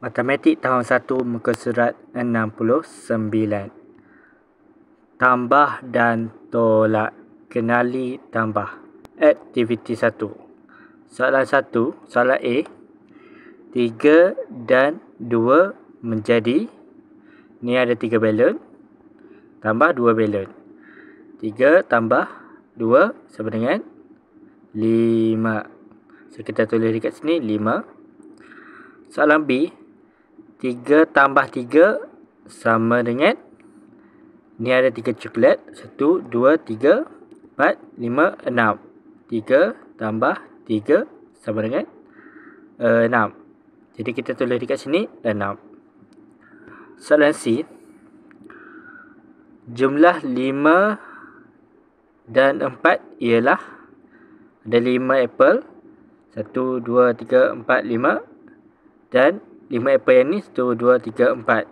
Matematik tahun 1 muka surat 69. Tambah dan tolak. Kenali tambah. Aktiviti 1. Soalan 1, soalan A. 3 dan 2 menjadi, ni ada 3 balon, tambah 2 balon. 3 tambah 2 sama dengan 5. So, kita tulis dekat sini 5. Soalan B. 3 tambah 3 sama dengan, ni ada 3 coklat. 1, 2, 3, 4, 5, 6. 3 tambah 3 sama dengan 6. Jadi kita tulis dekat sini 6. Soalan C. Jumlah 5 dan 4 ialah, ada 5 apple. 1, 2, 3, 4, 5. Dan 5 apple yang ni 1, 2, 3, 4.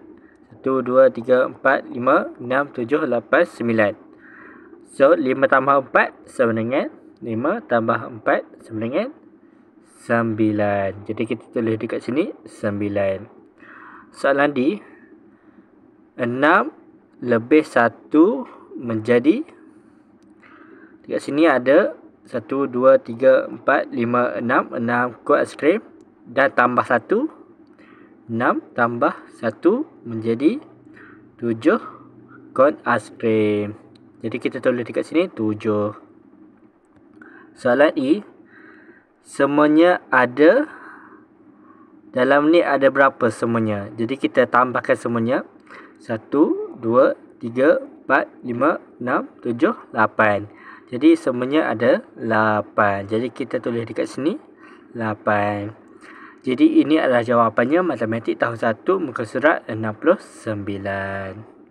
1, 2, 3, 4, 5, 6, 7, 8, 9. So 5 tambah 4 sama dengan 5 tambah 4 sama dengan 9. Jadi kita tulis dekat sini 9. Soalan D. 6 lebih 1 menjadi, dekat sini ada 1, 2, 3, 4, 5, 6. 6 kuat aiskrim. Dan tambah 1. 6 tambah 1 menjadi 7 kon aiskrim. Jadi kita tulis dekat sini 7. Soalan E. Semuanya ada, dalam ni ada berapa semuanya? Jadi kita tambahkan semuanya. 1, 2, 3, 4, 5, 6, 7, 8. Jadi semuanya ada 8. Jadi kita tulis dekat sini 8. Jadi ini adalah jawapannya matematik tahun 1 muka surat 69.